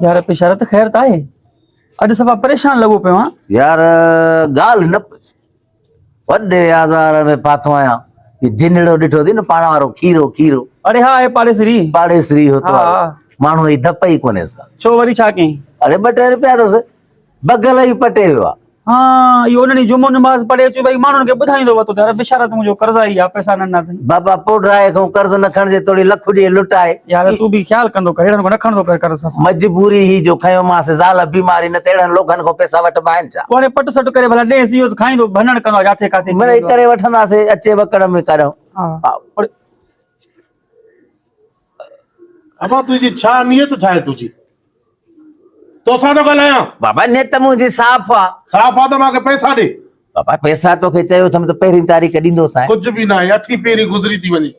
यार पेशारा तो खैर ता है अॼु सफ़ा परेशान लॻो पियो आं। यार ॻाल्हि न पुछ वॾे आज़ार में पातो आहियां जिनड़ो ॾिठो थी न पाण वारो खीरो खीरो अरे हाँ है पाड़ेसरी पाड़ेसरी होतो हाँ, वारो हाँ। माण्हू ई धप ई कोन्हेसि का छो वरी छा कयईं? अरे 2-3 रुपया अथसि बगल ई पटे वियो आहे। हाँ इहो उन्हनि जुमो नमाज़ पढ़े अचो भई माण्हुनि खे ॿुधाईंदो वतो यार बेचारा तूं मुंहिंजो कर्ज़ा ई आहे पैसा नंढा अथई। बाबा पोडराए खां कर्ज़ न खणजे थोड़ी लख ॾिए लुटाए यार तू भी ख्याल कंदो कर हेड़न को न खणदो कर कर्ज़ सफ़ा। मजबूरी ही जो खयो मांसि ज़ाल बीमारी न तेड़नि लोगनि खां पैसा वठिबा आहिनि छा। पोइ पट सट करे भला ॾेसि इहो त खाईंदो भनण कंदो जाथे काथे मिड़ई करे वठंदासीं अचे वकड़ में करो। हाँ अबा तुझी छा नियत छा है तुझी तो सा तो ॻाल्हायां बाबा नेत मुंहिंजी साफ़ आहे। साफ़ आहे त मूंखे पैसा ॾे। बाबा पैसा तोखे चयो अथमि त पहिरीं तारीख़ ॾींदोसांइ। कुझु बि न आहे अठी पेरी गुज़री थी वञे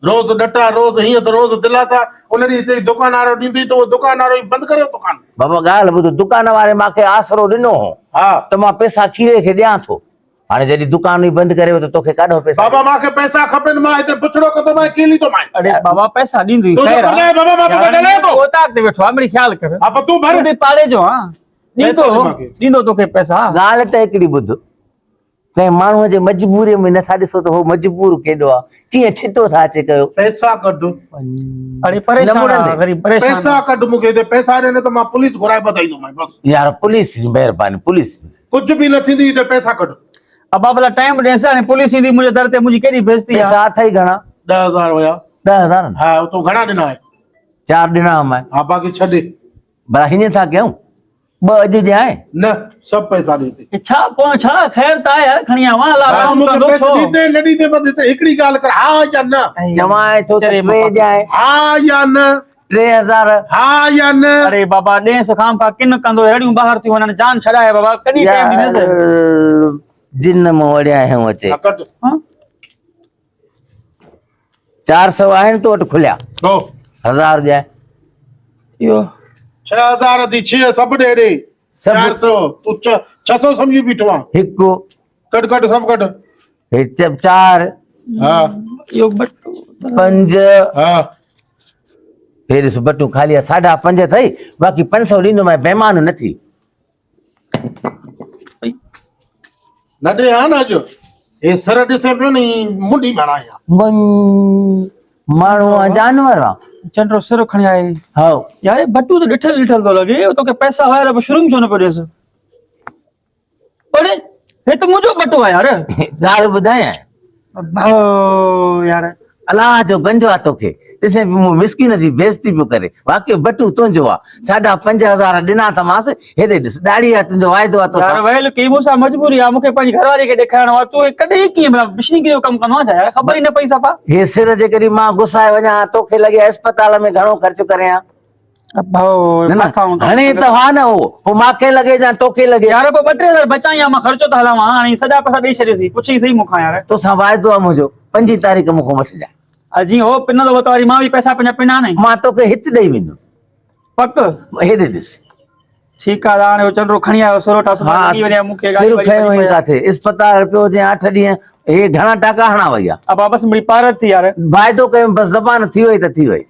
रोज़ डटा रोज़ हीअं त रोज़ दिलासा उन ॾींहुं चई दुकान वारो ॾींदुई त उहो दुकान वारो ई बंदि करे दुकान। बाबा ॻाल्हि ॿुध दुकान वारे मूंखे आसरो ॾिनो हो हा त मां पैसा खीरे खे ॾियां थो हाणे जॾहिं दुकान ई बंदि करे त तोखे काॾो पैसा। बाबा मूंखे पैसा खपनि मां हिते पुछड़ो कंदो मां केली तो मां। अरे बाबा पैसा ॾींदी तूं खैर तो ॻाल्हाए बाबा मां तोखे ॻाल्हाए थो। ओ ताक ते वेठो आहे मेरी ख्याल कर हा पर तूं भर तू भी पाड़े जो हां पैसा ॾे मूंखे। ॾींदो तोखे पैसा। ॻाल्हि त हिकिड़ी ॿुध कंहिं माण्हूअ जे मजबूरीअ में नथा ॾिसो त हो मजबूर केॾो आहे कीअं छितो था अचे कयो। पैसा कढ अरे परेशान मुड़ंदे। आहे, गरीब परेशान पैसा कढ मूंखे हिते पैसा ॾे न त मां पुलिस घुराए ॿधाईंदोमांइ बस। यार पुलिस जी महिरबानी पुलिस कुझु बि न थींदी हिते पैसा कढ। अब भला टाइम ॾेसि हाणे पुलिस ईंदी मुंहिंजे दर ते मुंहिंजी केॾी बेइज़ती आहे। पैसा अथई घणा 10,000 हुया। 10,000 हा तूं घणा ॾिना आहे? 4 ॾिना मैं हा बाक़ी छॾे भला हीअं था कयूं 2 अॼु ॾियां न सभु पैसा ॾे। छा पोइ छा खैर ता यार खणी आवां अला हा आराम मूंखे कंदो पैसा छो। ॾींदे न ॾींदे बस हिते हिकिड़ी ॻाल्हि कर हा या न जमाए थो चरे 3 मां ॾियां हा या न 3,000 हा या न। अरे बाबा ॾे सखाम का किन कंदो अहिड़ियूं ॿाहिरि थियूं वञनि जान छॾाए बाबा कॾहिं टाइम ॾींदसि। यार जिन मां वड़िया आहियूं अचे हा, कट हाँ? 400 आहिनि तो वटि खुलिया दो 1000 ॾियां इहो 6,000 थी 6 सभु ॾे ॾे सभु। 400 तूं 600 सम्झी बीठो आहे। हिकु कट कट सभु कट। 4 हा इहो बटू 5 हा फिर इस बटू खाली 5.5 अथई बाक़ी 500 ॾींदो मैं बेईमान न थी। न ॾे हा न अॼु हे सर ॾिसे पियो नी मुंडी बणाया माण्हू आहे जानवर आहे। चंड्रो सिर खणी आए हा यार बटू तो ॾिठल ॾिठल तो लॻे तोखे पैसा हुया त शुरू में छो न पियो ॾेसि। अरे हे त मुंहिंजो बटू आहे यार। ॻाल्हि ॿुधायां भाऊ यार अलाह जो गंजो आहे तोखे ॾिसे मिसकिन जी बेइज़ती पियो करे वाक़ई बटू तुंहिंजो आहे 5,500 ॾिना त मांसि हेॾे ॾिस ॾाढ़ी आहे तुंहिंजो वाइदो आहे यार तोसां। वहेल की मूंसां मजबूरी आहे मूंखे पंहिंजी घरवारी खे ॾेखारिणो आहे तूं कॾहिं कीअं बिशनी गिरी जो कमु कंदो आहे यार ख़बर ई न पई सफ़ा। हे सिर जे करी मां गुसाए वञा तोखे लॻे अस्पताल में घणो ख़र्च करियां। भाऊ न न हाणे त हा न हो पोइ मूंखे लॻे या तोखे लॻे यार पोइ 2-3 हज़ार बचाई मां ख़र्चो त हलां हाणे सॼा पैसा ॾेई छॾियोसीं पुछी सही मूंखां यार। तोसां वाइदो आहे मुंहिंजो 5 तारीख़ मूंखां वठिजांइ जीअं हो पिन तो वरी मां भी पैसा पंहिंजा पिना नहीं मां तोखे हित ॾेई वेंदुमि पक हेॾे ॾिस। ठीक है हाणे चंड्रो खणी आयो सरोटा हा सिर खयो हुई काथे अस्पताल पियो जे 8 ॾींहं हे घणा टाका हणा वई आहे। अब बस मेरी पारत थी यार वाइदो कयो बस ज़बान थी वई त थी वई।